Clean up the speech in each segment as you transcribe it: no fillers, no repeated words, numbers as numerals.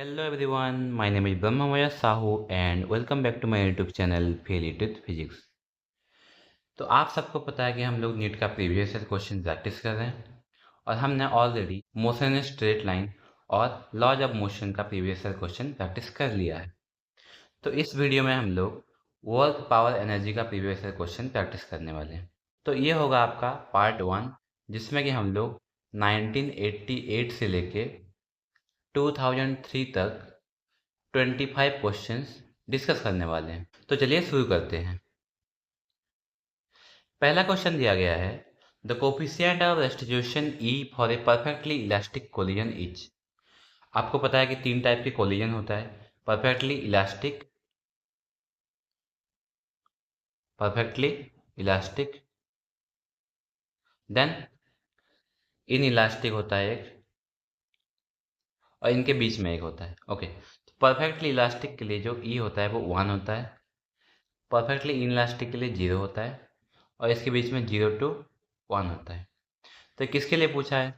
Hello everyone, my name is Brahmamaya Sahu and welcome back to my YouTube channel Fail It with Physics। तो आप सबको पता है कि हम लोग नीट का प्रीवियस ईयर क्वेश्चन प्रैक्टिस कर रहे हैं और हमने already motion in straight line और लॉज ऑफ मोशन का प्रीवियस ईयर क्वेश्चन प्रैक्टिस कर लिया है। तो इस वीडियो में हम लोग वर्क पावर एनर्जी का प्रीवियस ईयर क्वेश्चन प्रैक्टिस करने वाले हैं। तो ये होगा आपका पार्ट 1, जिसमें कि हम लोग 1988 से लेके 2003 तक 25 क्वेश्चंस डिस्कस करने वाले हैं। तो चलिए शुरू करते हैं। पहला क्वेश्चन दिया गया है, the coefficient of restitution E for a perfectly elastic collision is. आपको पता है कि 3 टाइप के कोलिजन होता है, perfectly elastic, then inelastic होता है एक, और इनके बीच में एक होता है। ओके, तो परफेक्टली इलास्टिक के लिए जो ई होता है वो 1 होता है, परफेक्टली इन इलास्टिक के लिए 0 होता है, और इसके बीच में 0 to 1 होता है। तो किसके लिए पूछा है?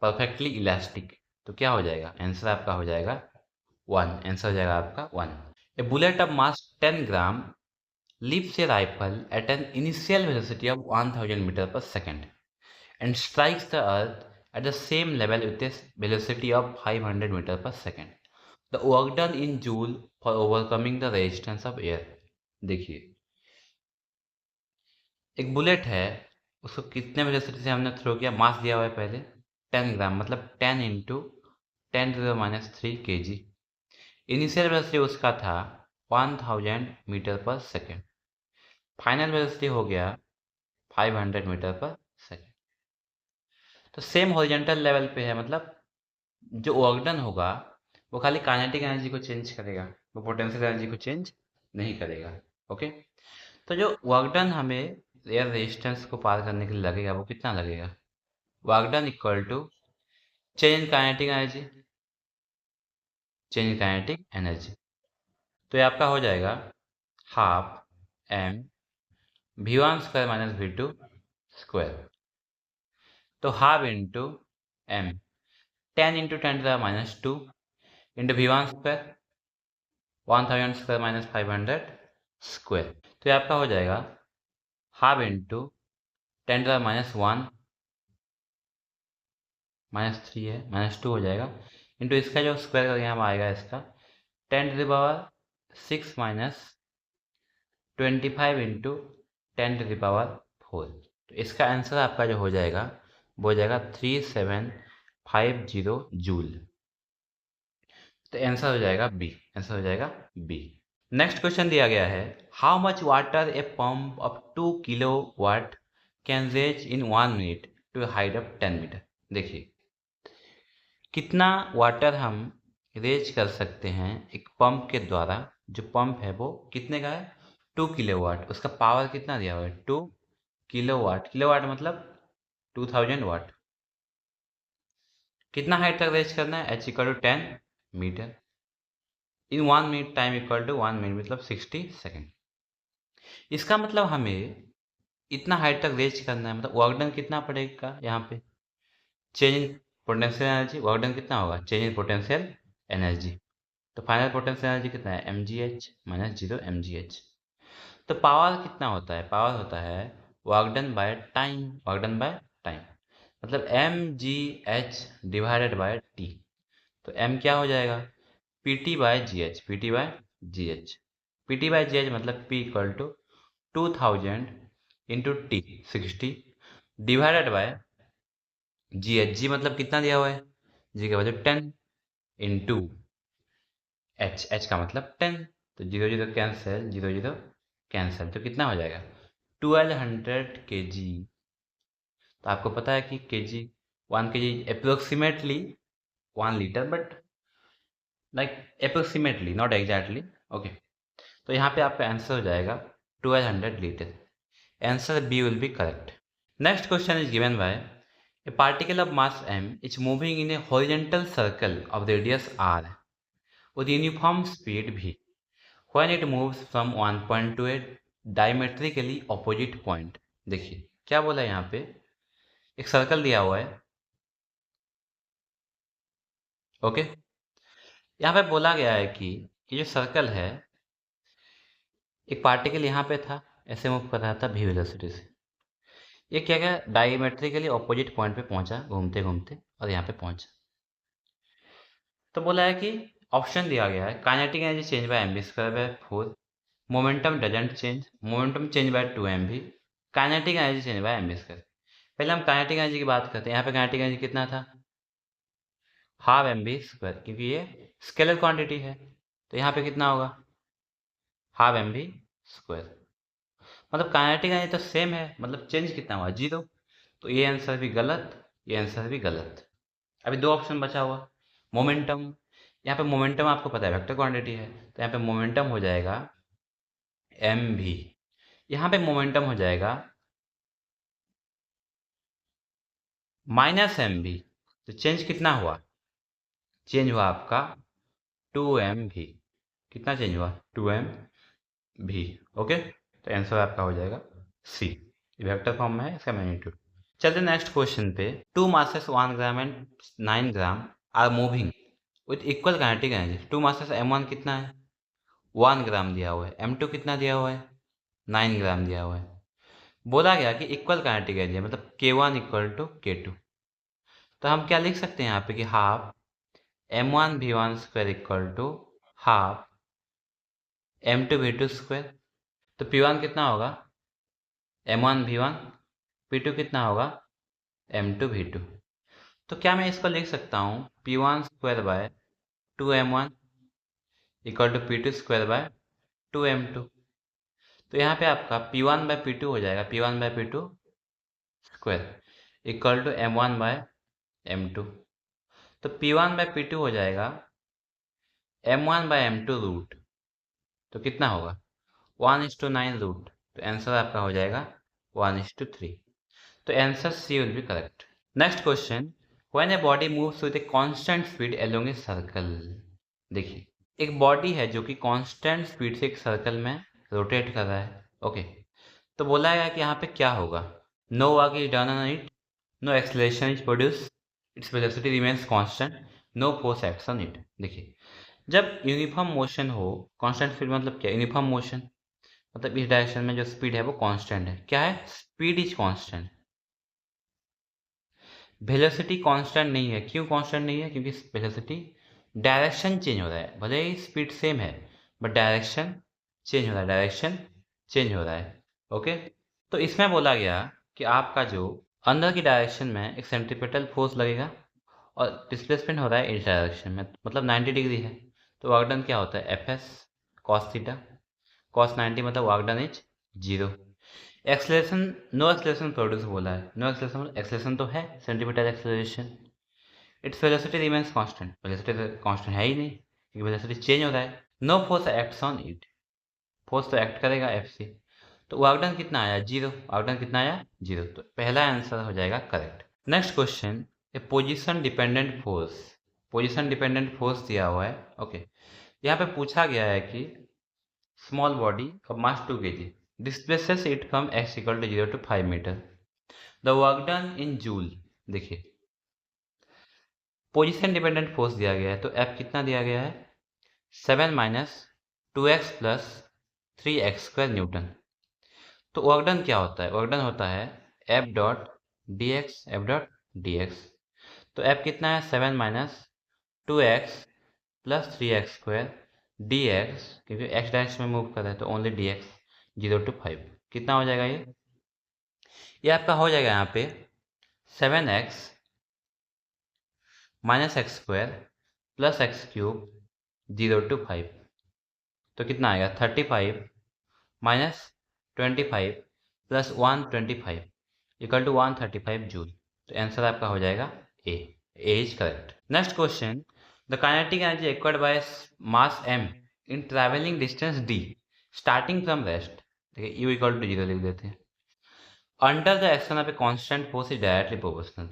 Perfectly elastic. तो क्या हो जाएगा? आंसर आपका हो जाएगा 1। आंसर हो जाएगा आपका 1। A bullet of mass 10 gram leaps a rifle at an initial velocity of 1000 meter per second and strikes the earth at the same level with a velocity of 500 meter per second. The work done in joule for overcoming the resistance of air. देखिए, एक bullet है, उसको कितने velocity से हमने throw किया? मास दिया हुआ है पहले 10 ग्राम, मतलब 10 इंटू 10⁻³ kg। इनिशियल वेलोसिटी उसका था 1000 metre per second, final velocity हो गया 500 मीटर पर सेकेंड। तो सेम हॉरिजॉन्टल लेवल पे है, मतलब जो वर्क डन होगा वो खाली काइनेटिक एनर्जी को चेंज करेगा, वो पोटेंशियल एनर्जी को चेंज नहीं करेगा। ओके, तो जो वर्क डन हमें एयर रेजिस्टेंस को पार करने के लिए लगेगा वो कितना लगेगा? Work done equal to change in kinetic energy. तो ये आपका हो जाएगा half m v1² minus v2 square. तो half into m 10 into 10⁻² into v1² 1000² minus 500 square. तो ये आपका हो जाएगा हाफ इंटू 10⁻1 -3 है, -2 हो जाएगा, इंटू इसका जो स्क्वायर करके हम आएगा इसका 10⁻6 माइनस 25 इंटू 10⁴। तो इसका आंसर आपका जो हो जाएगा वो हो जाएगा 3750 जूल। तो आंसर हो जाएगा बी। आंसर हो जाएगा बी। नेक्स्ट क्वेश्चन दिया गया है, how much water a pump of 2 kilowatt can raise in 1 minute to height of 10 metre. देखिए, कितना वाटर हम रेज कर सकते हैं एक पंप के द्वारा। जो पंप है वो कितने का है? 2 किलोवाट। उसका पावर कितना दिया हुआ है? 2 किलोवाट। किलोवाट मतलब 2000 वाट। कितना हाइट तक रेज करना है? h equal to 10 metre in 1 minute, time equal to 1 minute मतलब 60 सेकेंड। इसका मतलब हमें इतना हाइट तक रेज करना है, मतलब वर्क डन कितना पड़ेगा यहाँ पे? Change in potential energy. Work done कितना होगा? Change in potential energy. तो फाइनल पोटेंशियल एनर्जी कितना है? mgh minus 0 mgh। तो पावर कितना होता है? पावर होता है work done by time. Work done by time मतलब mgh डिवाइडेड बाय t। तो m क्या हो जाएगा? pt by gh। pt by gh। pt by gh मतलब p equal to 2000 into T 60 divided by gh। g मतलब कितना दिया हुआ है? g का वैल्यू 10 इंटू h का मतलब 10। तो 0 0 कैंसिल, 0 0 कैंसिल, तो कितना हो जाएगा? 1200 kg। तो आपको पता है कि kg 1 kg approximately 1 litre, but like approximately, not exactly. Okay, तो यहाँ पे आपका आंसर हो जाएगा 1200 litre. Answer B will be correct. Next question is given by, a particle of mass m is moving in a horizontal circle of radius r with uniform speed v when it moves from one point to a diametrically opposite point। देखिए क्या बोला है यहाँ पे, एक circle दिया हुआ है। ओके, यहाँ पे बोला गया है कि ये जो सर्कल है, एक पार्टिकल यहाँ पे था, ऐसे मूव कर रहा था v वेलोसिटी से। ये क्या गया, डायमेट्रिकली ऑपोजिट पॉइंट पे पहुंचा घूमते घूमते और यहाँ पे पहुंचा। तो बोला है कि ऑप्शन दिया गया है, kinetic energy change bye mv²/4, momentum doesn't change, momentum change bye 2mv, kinetic energy change bye mv²। पहले हम काइनेटिक एनर्जी की बात करते हैं। यहाँ पे काइनेटिक एनर्जी कितना था, हाफ mv², क्योंकि ये स्केलर क्वांटिटी है, तो यहाँ पे कितना होगा, हाफ mv²। मतलब काइनेटिक एनर्जी तो सेम है, मतलब चेंज कितना हुआ, 0। तो ये आंसर भी गलत, ये आंसर भी गलत। अभी दो ऑप्शन बचा हुआ। मोमेंटम, यहाँ पे मोमेंटम आपको पता है वेक्टर क्वांटिटी है, तो यहाँ पे मोमेंटम हो जाएगा mv, यहाँ पे मोमेंटम हो जाएगा -mv। तो चेंज कितना हुआ, चेंज हुआ आपका 2mv। कितना चेंज हुआ, 2mv। ओके, तो आंसर आपका हो जाएगा सी, वेक्टर फॉर्म में है, इसका मैग्नीट्यूड। चलते नेक्स्ट क्वेश्चन पे। 2 masses 1 gram and 9 gram are moving with equal kinetic energy. 2 masses m1 कितना है, 1 ग्राम दिया हुआ है, m2 कितना दिया हुआ है, 9 ग्राम दिया हुआ है। बोला गया कि इक्वल काइनेटिक एनर्जी, मतलब k1 इक्वल टू k2। तो हम क्या लिख सकते हैं यहाँ पे कि half m1 v1 square equal to half m2 v2 square. तो p1 कितना होगा, m1 v1, p2 कितना होगा, m2 v2। तो क्या मैं इसको लिख सकता हूँ p1 square by 2m1 equal to p2 square by 2m2। तो यहाँ पे आपका p1 बाय p2 हो जाएगा, p1 by p2 square equal to m1 by m2। तो p1 बाय p2 हो जाएगा m1 बाय m2 रूट। तो कितना होगा, 1:9 रूट। तो आंसर आपका हो जाएगा 1:3। तो answer C will be correct. Next question, when a body moves with a constant speed along a circle. देखिए, एक बॉडी है जो कि कांस्टेंट स्पीड से एक सर्कल में रोटेट कर रहा है। ओके, तो बोला है कि यहाँ पे क्या होगा, no work is done on it, no acceleration is produce, its velocity remains constant, no force acts on it. देखिए, जब यूनिफॉर्म मोशन हो, कांस्टेंट स्पीड मतलब क्या, यूनिफॉर्म मोशन मतलब इस डायरेक्शन में जो स्पीड है वो कांस्टेंट है। क्या है, speed is constant. Velocity constant नहीं है। क्यों कांस्टेंट नहीं है, क्योंकि वेलोसिटी डायरेक्शन चेंज हो रहा है, भले ही स्पीड सेम है बट डायरेक्शन चेंज हो रहा है, डायरेक्शन चेंज हो रहा है। ओके, तो इसमें बोला गया कि आपका जो अंदर की डायरेक्शन में एक सेंट्रीपिटल फोर्स लगेगा और डिस्प्लेसमेंट हो रहा है इस डायरेक्शन में, मतलब 90 डिग्री है। तो वर्क डन क्या होता है, F S cos theta, cos 90 मतलब work done is 0। Acceleration, no acceleration produce बोला है, नो एक्सलेशन, एक्सलेशन तो है, centimetre acceleration. Its velocity remains constant, velocity constant है ही नहीं क्योंकि वेलोसिटी चेंज हो रहा है। No force acts on it, force तो एक्ट करेगा एफ सी। तो वर्क डन कितना आया, 0। वर्क डन कितना आया, 0। तो पहला आंसर हो जाएगा correct. Next question, a position dependent force, position dependent force दिया हुआ है। ओके, यहाँ पे पूछा गया है कि small body of mass 2 kg displaces it from x equal to 0 to 5 meter. The work done in joule। देखिए, पोजीशन डिपेंडेंट फोर्स दिया गया है, तो F कितना दिया गया है, 7 minus 2x plus 3x² Newton. तो वर्क डन क्या होता है, वर्क डन होता है F dot D x, F dot D x. तो F कितना है, 7 minus 2x plus 3x² dx, क्योंकि x डायरेक्शन में मूव कर रहा है तो ओनली dx 0 to 5। कितना हो जाएगा ये आपका हो जाएगा यहाँ पे 7x minus x² plus x³ 0 to 5। तो कितना आएगा, 35 minus 25 plus 125 equal to 135 joule. तो आंसर आपका हो जाएगा A, A is correct. Next question, the kinetic energy acquired by mass m in travelling distance d starting from rest. देखिए, u equal to 0 लिख देते हैं। Under the action of a constant force is directly proportional.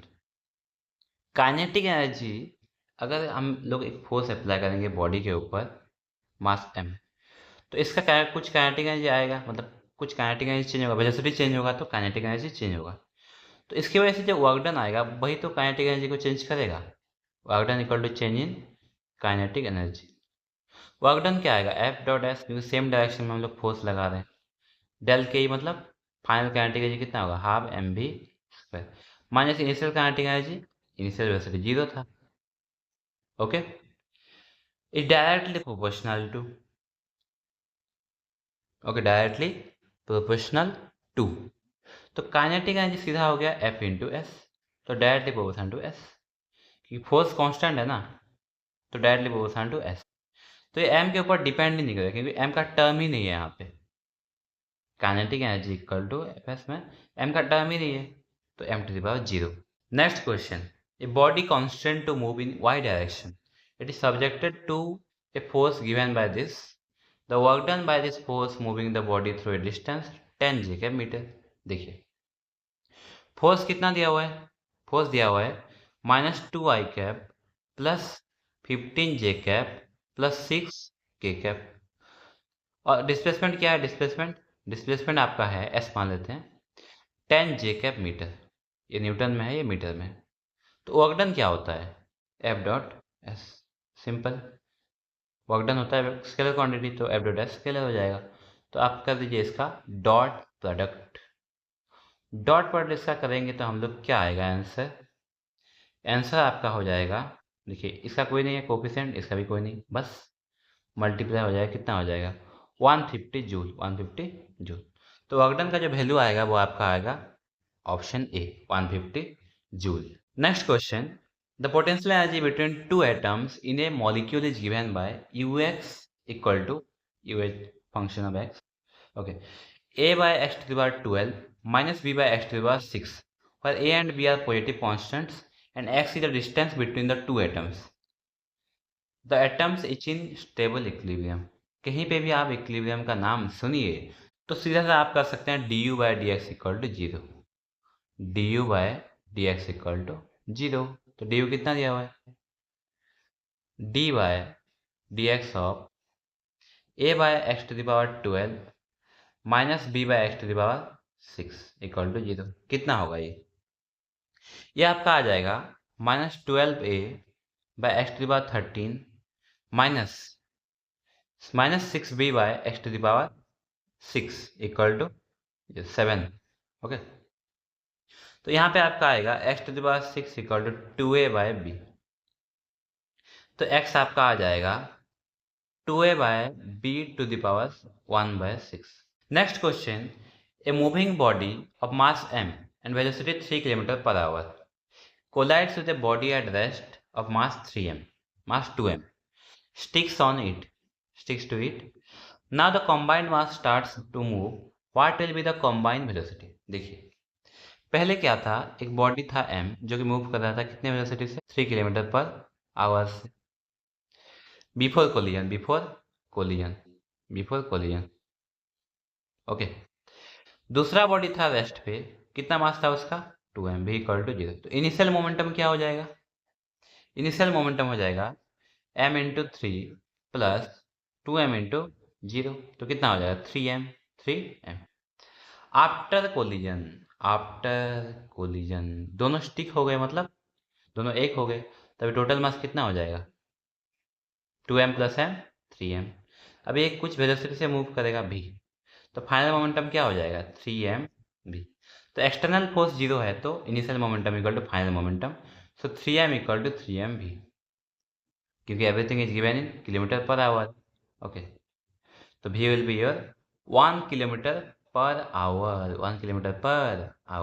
Kinetic energy, अगर हम लोग एक force apply करेंगे body के ऊपर मास m, तो इसका कुछ काइनेटिक एनर्जी आएगा, मतलब कुछ काइनेटिक एनर्जी चेंज होगा, वेलोसिटी चेंज होगा तो काइनेटिक एनर्जी चेंज होगा। तो इसकी वजह से जो वर्क डन आएगा वही तो काइनेटिक एनर्जी को चेंज करेगा। Work done equal to change in kinetic energy. Work done क्या आएगा, एफ डॉट एस, क्योंकि सेम डायरेक्शन में हम लोग फोर्स लगा रहे हैं। डेल के मतलब फाइनल काइनेटिक एनर्जी कितना होगा, half M V square, minus initial kinetic energy, initial velocity 0 था। Okay, is directly proportional to, okay, directly proportional to, तो काइनेटिक एनर्जी सीधा हो गया एफ इंटू एस, तो डायरेक्टली प्रोपोर्शनल टू एस, क्योंकि force constant है ना, तो डायरेक्टली प्रोपोर्शनल टू एस। तो ये एम के ऊपर डिपेंड ही नहीं करेगा, क्योंकि एम का टर्म ही नहीं है यहाँ पे। Kinetic energy equal to F S में एम का टर्म ही नहीं है, तो M to the power 0। Next question, a body constant to move in Y direction, it is subjected to a force given by this, the work done by this force moving the body through a distance 10 Jacob metre. देखिए force कितना दिया हुआ है, force दिया हुआ है -2 I cap plus 15 J cap plus 6 के cap, और डिस्प्लेसमेंट क्या है, डिस्प्लेसमेंट आपका है एस मान लेते हैं 10 जे कैप मीटर, ये न्यूटन में है, ये मीटर में है। तो वर्क डन क्या होता है, F dot S, simple, work done होता है स्केलर क्वांटिटी, तो एफ डॉट एस स्केलर हो जाएगा। तो आप कर दीजिए इसका डॉट प्रोडक्ट, डॉट प्रोडक्ट इसका करेंगे तो हम लोग क्या आएगा आंसर, आंसर आपका हो जाएगा, देखिए इसका कोई नहीं है कोफिशिएंट, इसका भी कोई नहीं, बस मल्टीप्लाई हो जाएगा, कितना हो जाएगा 150 जूल, 150 जूल। तो वर्क डन का जो वैल्यू आएगा वो आपका आएगा option A 150 joule. Next question, the potential energy between two atoms in a molecule is given by ux equal to uh function of x, okay, a by x to the power 12 minus b by x to the power 6, where a and b are positive constants and x is the distance between the two atoms. The atoms is in stable equilibrium. कहीं पे भी आप equilibrium का नाम सुनिए तो सीधा सा आप कर सकते हैं du by dx equal to 0, du by dx equal to 0। तो du कितना दिया हुआ है, d by dx ऑफ a by x to the power 12 minus b by x to the power 6 equal to 0, कितना होगा ये आपका आ जाएगा -12a by x to the power 13 minus 6b by x to the power 6 equal to 7। Okay, तो यहाँ पे आपका आएगा x to the power 6 equal to 2a by b, तो x आपका आ जाएगा 2a by b to the power 1 by 6। Next question, a moving body of mass m and velocity 3 km/h collides with a body at rest of mass 2m, sticks to it. Now the combined mass starts to move. What will be the combined velocity? देखिए पहले क्या था, एक body था m जो कि move कर रहा था कितने वेलोसिटी से, 3 km/h से, बिफोर कोलिजन, ओके। दूसरा बॉडी था रेस्ट पे, कितना मास था उसका 2m, भी इक्वल टू 0। तो इनिशियल मोमेंटम क्या हो जाएगा, इनिशियल मोमेंटम हो जाएगा m into 3 plus 2m into 0, तो कितना हो जाएगा 3m। आफ्टर कोलिजन दोनों स्टिक हो गए, मतलब दोनों एक हो गए, तभी टोटल मास कितना हो जाएगा 2m प्लस m 3m। अब ये कुछ वेलोसिटी से मूव करेगा v, तो फाइनल मोमेंटम क्या हो जाएगा 3m v। तो एक्सटर्नल फोर्स 0 है तो initial momentum equal to final momentum, so 3m equal to 3m v, क्योंकि everything is given in km/h। Okay, तो v will be your 1 km/h, 1 km/h। तो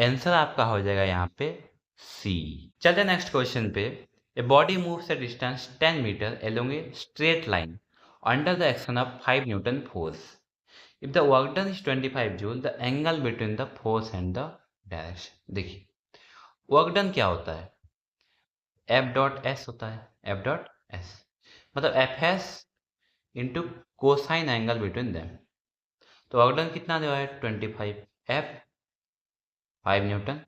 आंसर आपका हो जाएगा यहाँ पे सी। चलते नेक्स्ट क्वेश्चन पे, a body moves a distance 10 metre along a straight line under the action of 5 newton force. If the work done is 25 joule, the angle between the force and the direction। देखिए work done क्या होता है, F dot S होता है, F dot S मतलब F S into cosine angle between them. तो work done कितना दिया है 25, F 5 Newton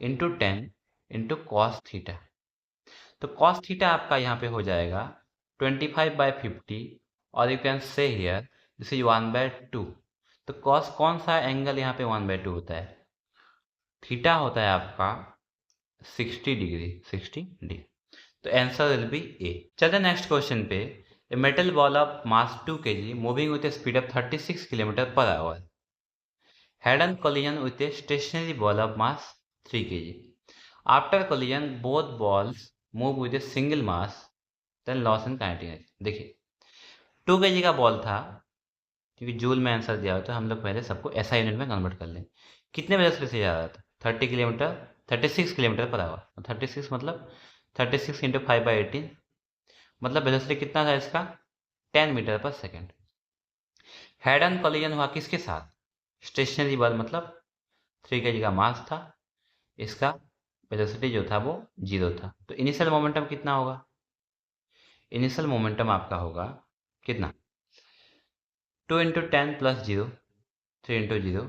into 10 into cos theta. तो कॉस थीटा आपका यहाँ पे हो जाएगा 25/50, और you can say here this is 1/2। तो कॉस कौन सा एंगल यहाँ पे 1/2 होता है, थीटा होता है आपका 60 डिग्री। तो आंसर विल बी ए। चलते नेक्स्ट क्वेश्चन पे। A metal ball of mass 2 kg moving with A speed of 36 kilometre per hour had an collision with a stationary ball of mass 3 kg. After collision, both balls move with a single mass, then loss in kinetic energy. देखिए 2 kg का ball था, क्योंकि joule में answer दिया हो तो हम लोग पहले सबको एसआई यूनिट में कन्वर्ट कर लें। कितने वेलोसिटी से जा रहा था? 30 किलोमीटर 36 किलोमीटर पर आवर। 36 मतलब 36 इंटू 5/18 मतलब वेलोसिटी कितना था इसका? 10 metre per second. Head on collision हुआ किसके साथ? स्टेशनरी बॉल मतलब 3 kg का मास था, इसका वेलोसिटी जो था वो 0 था। तो इनिशियल मोमेंटम कितना होगा? इनिशियल मोमेंटम आपका होगा कितना? 2 इंटू 10 प्लस 0, 3 इंटू 0,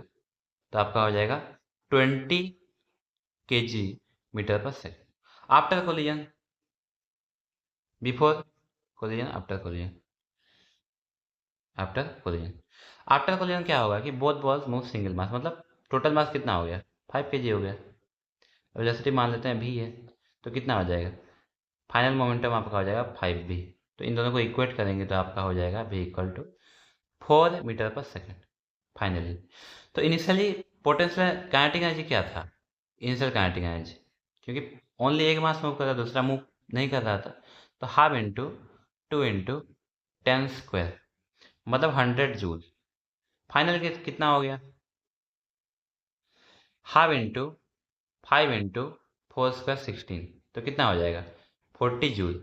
तो आपका हो जाएगा 20 kg metre per second. After collision, before collision, after collision. After collision, after collision क्या होगा कि बोथ बॉल्स मूव सिंगल मास, मतलब टोटल मास कितना हो गया? 5 kg हो गया। वेलोसिटी मान लेते हैं v है, तो कितना हो जाएगा? फाइनल मोमेंटम आपका हो जाएगा 5v। तो इन दोनों को इक्वेट करेंगे तो आपका हो जाएगा v equal to 4 metre per second finally. तो इनिशियली पोटेंशियल काइनेटिक एनर्जी क्या था? इनिशियल काइनेटिक एनर्जी, क्योंकि ओनली एक मास मूव कर रहा था, दूसरा मूव नहीं कर रहा था, तो हाफ इंटू 2 इंटू 10 स्क्वायर मतलब 100 जूल। फाइनल कितना हो गया? हाफ इंटू 5 इंटू 4 स्क्वायर 16, तो कितना हो जाएगा? 40 जूल।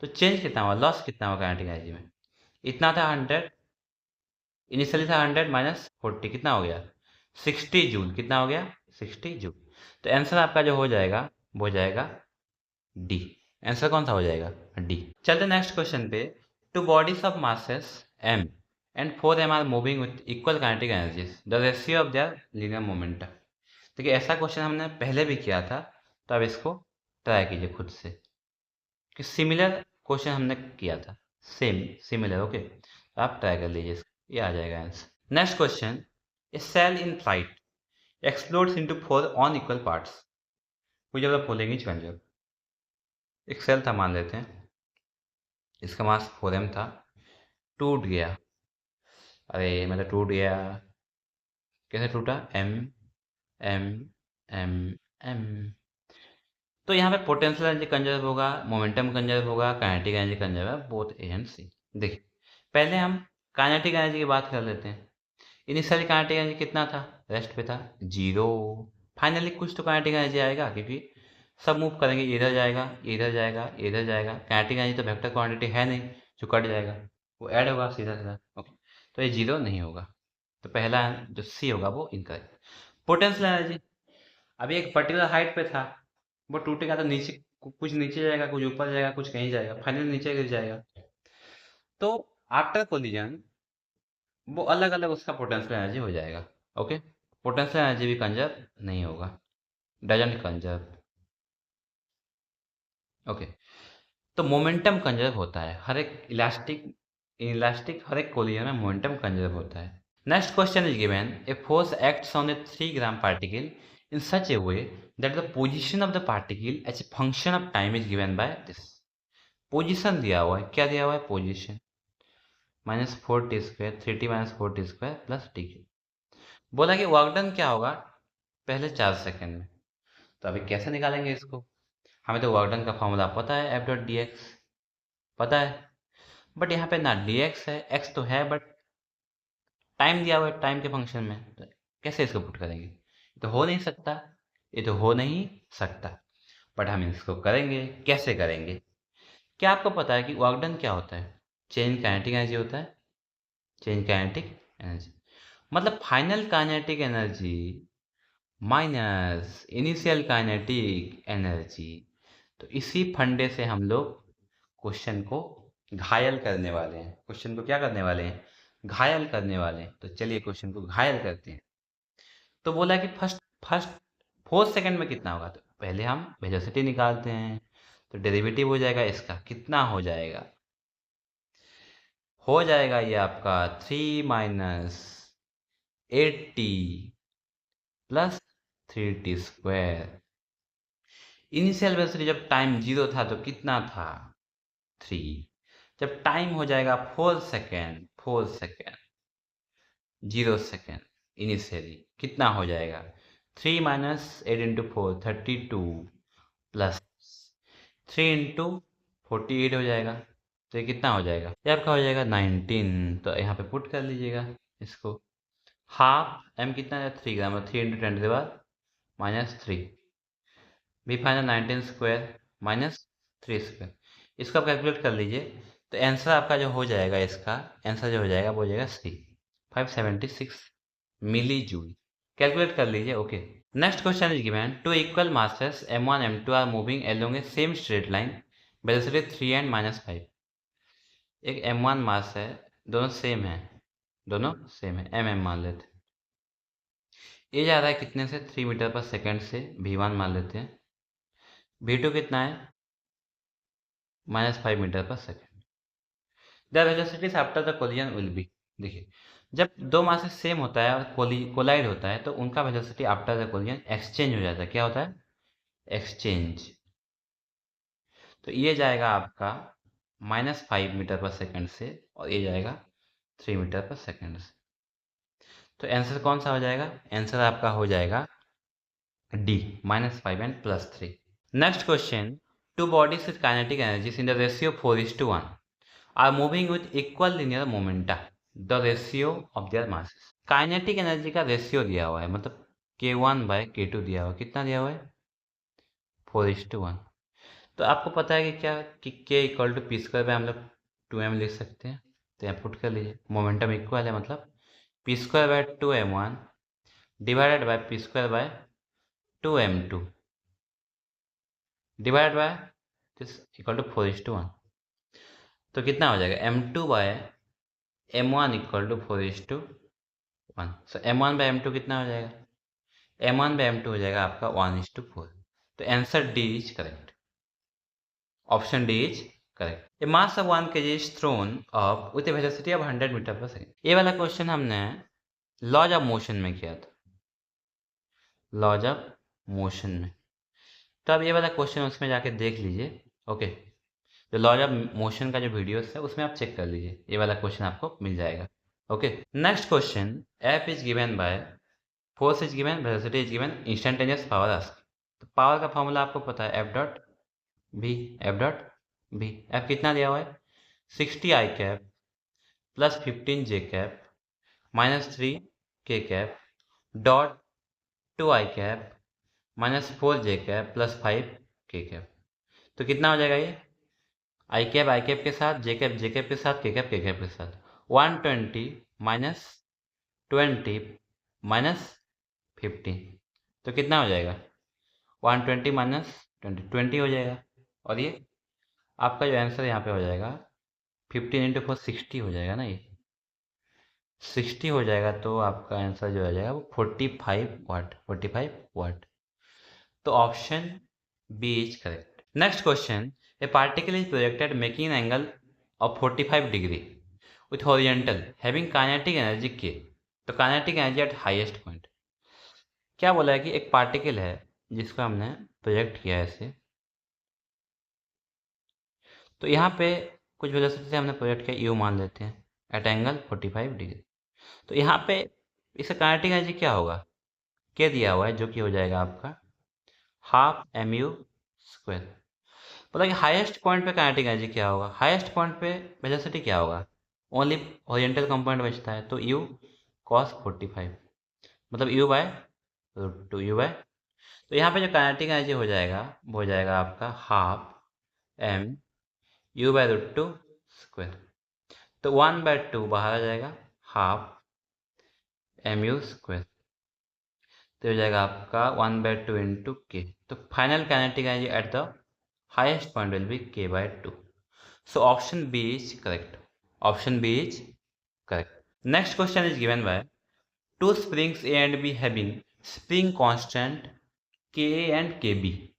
तो चेंज कितना हुआ? लॉस कितना हुआ काइनेटिक एनर्जी में? इतना था 100, इनिशियली था 100 माइनस 40, कितना हो गया? 60 जूल। कितना हो गया? 60 जूल। तो आंसर आपका जो हो जाएगा वो हो जाएगा डी। आंसर कौन सा हो जाएगा? डी। चलते नेक्स्ट क्वेश्चन पे। Two bodies of masses m and 4m are moving with equal kinetic energies, the ratio of their linear momentum. देखिए ऐसा क्वेश्चन हमने पहले भी किया था, तो अब इसको ट्राई कीजिए खुद से, कि सिमिलर क्वेश्चन हमने किया था, सेम सिमिलर। ओके, तो आप ट्राई कर लीजिए, ये आ जाएगा answer. Next question. A shell in flight explodes into 4 unequal parts which are the following is conserve. एक सेल था मान लेते हैं, इसका मास 4m था, टूट गया। अरे मतलब टूट गया, कैसे टूटा? m m m m। तो यहाँ पे पोटेंशियल एनर्जी कंजर्व होगा, मोमेंटम कंजर्व होगा, काइनेटिक एनर्जी कंजर्व है, बोथ ए एंड सी। देखिए पहले हम काइनेटिक एनर्जी की बात कर लेते हैं। इनिशियली काइनेटिक एनर्जी कितना था? रेस्ट पे था, 0। फाइनली कुछ तो काइनेटिक एनर्जी आएगा, क्योंकि सब मूव करेंगे, इधर जाएगा, इधर जाएगा, इधर जाएगा। काइनेटिक एनर्जी तो वेक्टर क्वांटिटी है नहीं जो कट जाएगा, वो ऐड होगा सीधा सीधा। ओके, तो ये 0 नहीं होगा, तो पहला जो सी होगा वो इनकरेक्ट। पोटेंशियल एनर्जी अभी एक पर्टिकुलर हाइट पे था, वो टूटेगा तो नीचे, कुछ नीचे जाएगा, कुछ ऊपर जाएगा, कुछ कहीं जाएगा, फाइनली नीचे गिर जाएगा। तो आफ्टर कोलिजन वो अलग अलग उसका पोटेंशियल एनर्जी हो जाएगा। ओके, पोटेंशियल एनर्जी भी कंजर्व नहीं होगा, डजंट कंजर्व। ओके, तो मोमेंटम कंजर्व होता है, हर एक इलास्टिक इलास्टिक हर एक कोलिजन में मोमेंटम कंजर्व होता है। Next question is given. A force acts on A 3 gram particle in such a way that the position of the particle as a function of time is given by this। Position दिया हुआ है, क्या दिया हुआ है? Position -4t² 3t - 4t² plus dq। बोला कि work done क्या होगा पहले 4 सेकेंड में। तो अभी कैसे निकालेंगे इसको? हमें तो वर्क डन का फॉर्मूला पता है, F.dx पता है, बट यहाँ पे ना dx है, x तो है, बट टाइम दिया हुआ है टाइम के फंक्शन में, तो कैसे इसको पुट करेंगे? तो हो नहीं सकता, ये तो हो नहीं सकता, बट हम इसको करेंगे। कैसे करेंगे? क्या आपको पता है कि वर्क डन क्या होता है? चेंज काइनेटिक एनर्जी होता है, चेंज काइनेटिक एनर्जी मतलब final kinetic energy minus initial kinetic energy. तो इसी फंडे से हम लोग क्वेश्चन को घायल करने वाले हैं। क्वेश्चन को क्या करने वाले हैं? घायल करने वाले हैं। तो चलिए क्वेश्चन को घायल करते हैं। तो बोला कि फर्स्ट फर्स्ट 4 सेकंड में कितना होगा, तो पहले हम वेलोसिटी निकालते हैं। तो डेरिवेटिव हो जाएगा इसका, कितना हो जाएगा? हो जाएगा ये आपका 3 - 8t plus 3t² initial velocity जब टाइम 0 था तो कितना था? 3। जब टाइम हो जाएगा 4 सेकेंड 0 सेकेंड इनिशियली कितना हो जाएगा? 3 माइनस 8 इंटू 4 32 प्लस 3 इंटू 48 हो जाएगा। तो ये कितना हो जाएगा? ये आपका हो जाएगा 19। तो यहाँ पे पुट कर लीजिएगा इसको। हाफ एम कितना है? 3 ग्राम। 3 इंटू 10 के बाद -3 भी फाइनल 19 स्क्वायर माइनस 3 स्क्वायर। इसको आप कैलकुलेट कर लीजिए। तो आंसर आपका जो हो जाएगा, इसका आंसर जो हो जाएगा वो हो जाएगा सी 576 मिली जूल। कैलकुलेट कर लीजिए। Okay, next question is given two equal masses m1 m2 are moving along a same straight line velocity 3 and -5। एक m1 मास है, दोनों सेम है, mm मान लेते हैं। ये जा रहा है कितने से? 3 मीटर पर सेकेंड से, v1 मान लेते हैं। v2 कितना है? -5 metre per second. The velocities after the collision will be. देखिए, जब दो मासेस सेम होता है और कोलाइड होता है तो उनका velocity after the collision exchange हो जाता है। क्या होता है? एक्सचेंज। तो ये जाएगा आपका -5 मीटर पर सेकेंड से और ये जाएगा 3 मीटर पर सेकेंड से। तो आंसर कौन सा हो जाएगा? आंसर आपका हो जाएगा D -5 and +3। Next question, two bodies with kinetic energies in the ratio 4:1 are moving with equal linear momenta, the ratio of their masses. Kinetic energy का रेशियो दिया हुआ है, मतलब K1/K2 दिया हुआ है। कितना दिया हुआ है? 4:1। तो आपको पता है कि क्या कि K equal to P square by हम लोग 2m लिख सकते हैं। तो यहाँ पुट कर लीजिए, मोमेंटम इक्वल है, मतलब P square by 2m1 divided by P square by 2m2 divided by this equal to 4:1। तो कितना हो जाएगा? m2 by m1 equal to 4:1। So m1 by m2 कितना हो जाएगा? m1 बाय m2 हो जाएगा आपका 1:4। तो answer D is correct. Option D is correct. A mass of 1 kg is thrown up with a velocity of 100 metre per second. ये वाला question हमने लॉज ऑफ मोशन में किया था, लॉज ऑफ मोशन में। तो अब ये वाला क्वेश्चन उसमें जाके देख लीजिए। ओके, जो लॉज ऑफ मोशन का जो वीडियोस है उसमें आप चेक कर लीजिए, ये वाला क्वेश्चन आपको मिल जाएगा। Okay, next question, F is given bye, force is given, velocity is given, instantaneous power ask. तो पावर का फॉर्मूला आपको पता है, एफ डॉट बी। एफ कितना दिया हुआ है? 60 आई कैप प्लस 15 जे कैप -3 के cap dot 2 I cap -4 J cap plus 5 के कैप। तो कितना हो जाएगा ये? आई कैप के साथ, जे कैप के साथ, के कैप के साथ 120 -20 -15। तो कितना हो जाएगा? 120 -20 20 हो जाएगा। और ये आपका जो आंसर यहाँ पे हो जाएगा 15 × 4 60 हो जाएगा ना, ये 60 हो जाएगा। तो आपका आंसर जो हो जाएगा वो 45 वाट। तो option B is correct. Next question, a particle is projected making an angle of 45 degree with horizontal having kinetic energy K. तो kinetic energy at highest point. क्या बोला है कि एक पार्टिकल है जिसको हमने प्रोजेक्ट किया है ऐसे, तो यहाँ पे कुछ वेलोसिटी से हमने प्रोजेक्ट किया, यू मान लेते हैं, एट एंगल 45 डिग्री। तो यहाँ पे इसका काइनेटिक एनर्जी क्या होगा? क्या दिया हुआ है, जो कि हो जाएगा आपका ½ mu²। पता कि हाईएस्ट पॉइंट पे काइनेटिक एनर्जी क्या होगा? हाईएस्ट पॉइंट पे वेलोसिटी क्या होगा? ओनली हॉरिजॉन्टल कंपोनेंट बचता है, तो u cos 45, मतलब u/2 तो यहाँ पे जो काइनेटिक एनर्जी हो जाएगा वो हो जाएगा आपका ½mu/√2²। तो 1/2 बाहर आ जाएगा, ½ mu²। तो हो जाएगा आपका 1/2 इंटू के। तो final kinetic energy at the highest point will be k/2। So option B is correct. Option B is correct. Next question is given by two springs A and B having spring constant K A and K B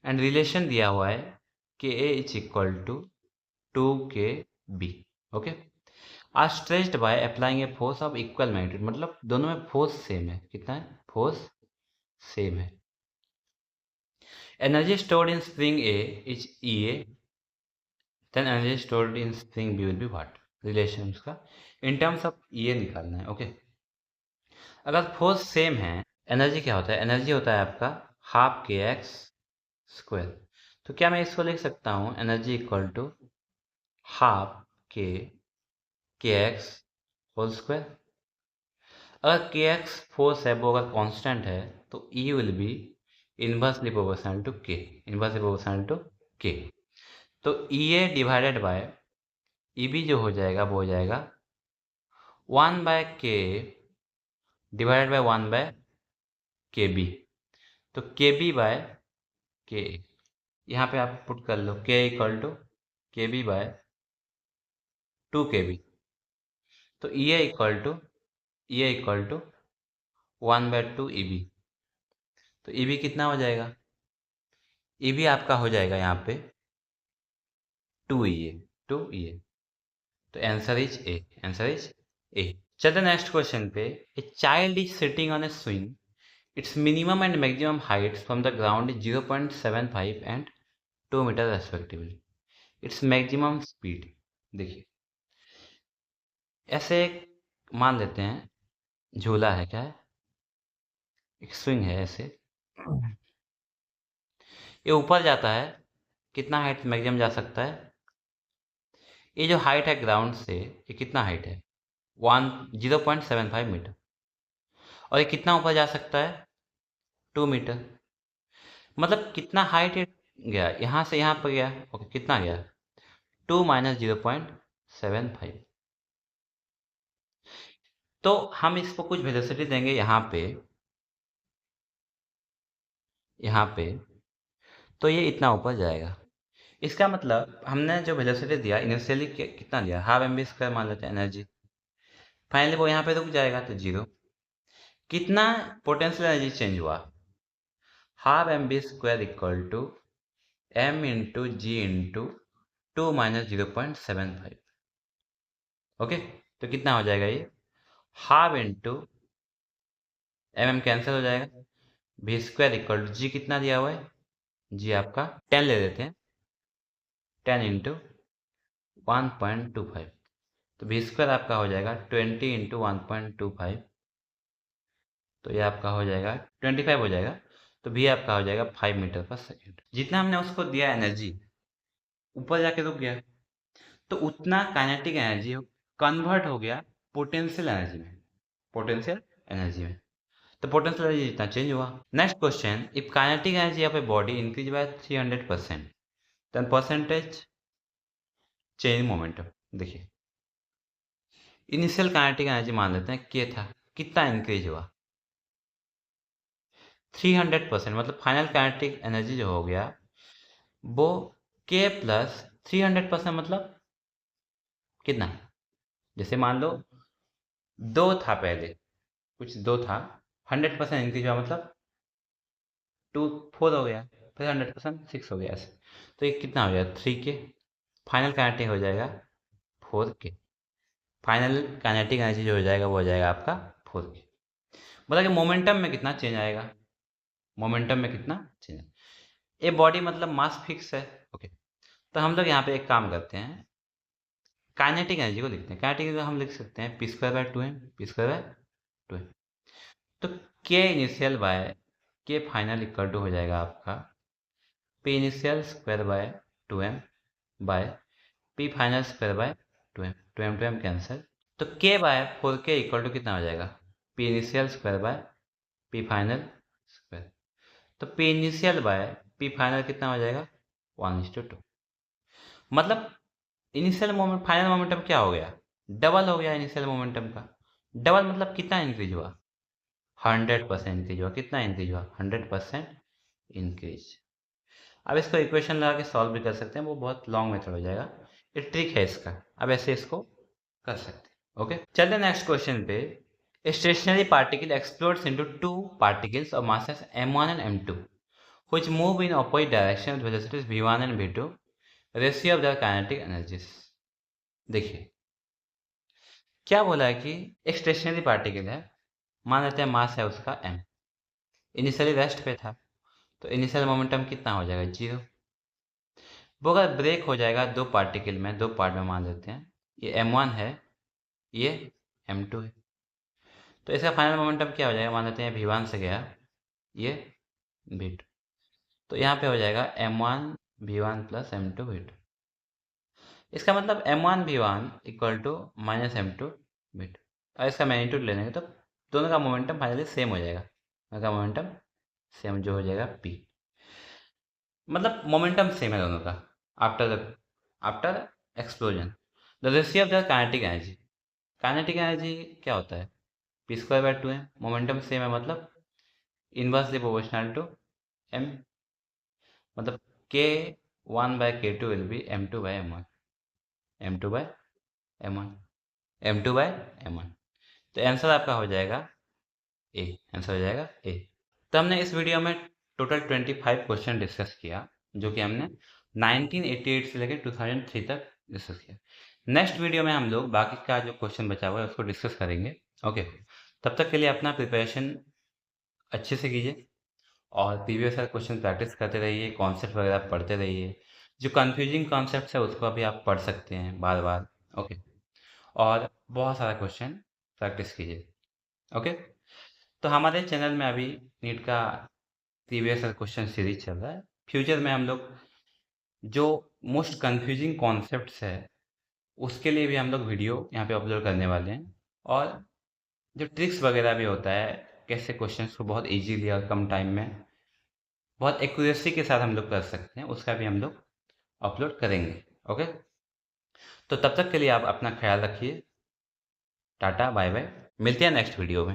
and relation दिया हुआ है K A is equal to 2kb। Okay, are stretched by applying a force of equal magnitude, मतलब दोनों में force same है। कितना है? Force same है। Energy stored in spring A is EA, then energy stored in spring B will be what, relation उसका in terms of EA निकालना है। ओके, अगर फोर्स सेम है, एनर्जी क्या होता है, एनर्जी होता है आपका हाफ kx स्क्वायर। तो क्या मैं इसको लिख सकता हूँ energy equal to half kx whole square. अगर kx फोर्स है वो अगर कांस्टेंट है तो E will be inversely proportional to k, inversely proportional to k। तो EA डिवाइडेड बाय EB जो हो जाएगा वो हो जाएगा 1/k डिवाइडेड बाय 1/kb। तो kb/k यहाँ पे आप पुट कर लो, k इक्वल टू kb/2kb। तो EA इक्वल टू 1/2 EB। तो EB कितना हो जाएगा, EB आपका हो जाएगा यहाँ पे 2EA। तो आंसर इज ए। चलते नेक्स्ट क्वेश्चन पे। A child is sitting on a swing, its minimum and maximum heights from the ground is 0.75 and 2 metre respectively, its maximum speed. देखिए ऐसे एक मान लेते हैं झूला है, क्या है, एक स्विंग है ऐसे, ये ऊपर जाता है, कितना हाइट मैक्सिमम जा सकता है, ये जो हाइट है ग्राउंड से ये कितना हाइट है 0.75 मीटर, और ये कितना ऊपर जा सकता है 2 मीटर। मतलब कितना हाइट गया, यहाँ से यहाँ पर गया, ओके कितना गया 2 - 0.75। तो हम इसको कुछ वेलोसिटी देंगे यहाँ पे, तो ये इतना ऊपर जाएगा। इसका मतलब हमने जो वेलोसिटी दिया इनिशियली कितना दिया, हाफ mv² मान लेते हैं एनर्जी, फाइनली वो यहाँ पे रुक जाएगा तो 0। कितना पोटेंशियल एनर्जी चेंज हुआ, half mv² equal to m into G into 2 - 0.75। Okay, तो कितना हो जाएगा ये हाफ इंटू mm कैंसिल हो जाएगा, v² इक्वल टू जी कितना दिया हुआ है, जी आपका 10 ले लेते हैं, 10 इंटू 1.25। तो v² आपका हो जाएगा 20 इंटू 1.25, तो ये आपका हो जाएगा 25 हो जाएगा। तो v आपका हो जाएगा 5 मीटर पर सेकेंड। जितना हमने उसको दिया एनर्जी ऊपर जाके रुक गया, तो उतना काइनेटिक एनर्जी कन्वर्ट हो गया पोटेंशियल एनर्जी में, तो पोटेंशियल एनर्जी जितना चेंज हुआ। Next question, if kinetic energy of a body increase by 300% then percentage change momentum. देखिए इनिशियल काइनेटिक एनर्जी मान लेते हैं k था, कितना इंक्रीज हुआ 300%, मतलब फाइनल काइनेटिक एनर्जी जो हो गया वो k प्लस 300%, मतलब कितना, जैसे मान लो 2 था पहले, कुछ 2 था, 100% इंक्रीज हुआ मतलब 4 हो गया, फिर 100% 6 हो गया ऐसे। तो ये कितना हो जाएगा 3k, फाइनल काइनेटिक हो जाएगा 4k, फाइनल काइनेटिक एनर्जी जो हो जाएगा वो हो जाएगा आपका 4k। मतलब कि मोमेंटम में कितना चेंज आएगा, ये बॉडी मतलब मास फिक्स है। ओके, तो हम लोग यहाँ पे एक काम करते हैं, काइनेटिक एनर्जी को लिखते हैं। काइनेटिक एनर्जी हम लिख सकते हैं p² m। तो k initial by k final equal to हो जाएगा आपका p initial square by 2m by p final square by 2m, 2m cancel. तो k by 4k equal to कितना हो जाएगा p initial square by p final square. तो p initial by p final कितना हो जाएगा 1:2। मतलब इनिशियल मोमेंट फाइनल मोमेंटम क्या हो गया, डबल हो गया इनिशियल मोमेंटम का। डबल मतलब कितना इंक्रीज हुआ 100% इंक्रीज हुआ। कितना इंक्रीज हुआ 100% इंक्रीज। अब इसको इक्वेशन लगा के सॉल्व भी कर सकते हैं, वो बहुत लॉन्ग मेथड हो जाएगा, ये ट्रिक है इसका। अब ऐसे इसको कर सकते हैं। ओके, चलते नेक्स्ट क्वेश्चन पे। A stationary particle explodes into two particles of masses m1 and m2 which move in opposite direction with velocities v1 and v2, ratio of their kinetic energies। देखिए क्या बोला है कि एक स्टेशनरी पार्टिकल है, मान लेते हैं मास है उसका m, इनिशियली रेस्ट पे था, तो इनिशियल मोमेंटम कितना हो जाएगा, 0। वो अगर ब्रेक हो जाएगा दो पार्टिकल में, दो पार्ट में मान लेते हैं, ये m1 है, ये m2 है, तो इसका फाइनल मोमेंटम क्या हो जाएगा, मान लेते हैं v1 से गया, ये v2, तो यहाँ पे हो जाएगा m1 v1 plus m2 v2। इसका मतलब m1 v1 equal to minus m2 v2, और इसका मैग्नीट्यूड लेने के तो दोनों का मोमेंटम फाइनली सेम हो जाएगा, दोनों का मोमेंटम सेम जो हो जाएगा p, मतलब मोमेंटम सेम है दोनों का after explosion. The ratio of the kinetic energy, kinetic energy क्या होता है, p²/2 है, मोमेंटम सेम है, मतलब इनवर्सली प्रोपोर्शनल टू m, मतलब k1/k2 will be m2/m1, m2/m1, m2/m1। तो आंसर आपका हो जाएगा ए, आंसर हो जाएगा ए। तो हमने इस वीडियो में टोटल 25 क्वेश्चन डिस्कस किया, जो कि हमने 1988 से लेकर 2003 तक डिस्कस किया। नेक्स्ट वीडियो में हम लोग बाकी का जो क्वेश्चन बचा हुआ है उसको डिस्कस करेंगे। ओके, तब तक के लिए अपना प्रिपरेशन अच्छे से कीजिए और प्रीवियस ईयर क्वेश्चन प्रैक्टिस करते रहिए, कॉन्सेप्ट वगैरह पढ़ते रहिए, जो कंफ्यूजिंग कॉन्सेप्ट है उसको भी आप पढ़ सकते हैं बार बार। ओके, और बहुत सारा क्वेश्चन प्रैक्टिस कीजिए। ओके, तो हमारे चैनल में अभी नीट का प्रीवियस ईयर क्वेश्चन सीरीज चल रहा है। फ्यूचर में हम लोग जो मोस्ट कंफ्यूजिंग कॉन्सेप्ट्स है उसके लिए भी हम लोग वीडियो यहाँ पे अपलोड करने वाले हैं, और जो ट्रिक्स वगैरह भी होता है, कैसे क्वेश्चंस को बहुत इजीली और कम टाइम में बहुत एक्यूरेसी के साथ हम लोग कर सकते हैं, उसका भी हम लोग अपलोड करेंगे। ओके, तो तब तक के लिए आप अपना ख्याल रखिए। टाटा बाय बाय, मिलते हैं नेक्स्ट वीडियो में।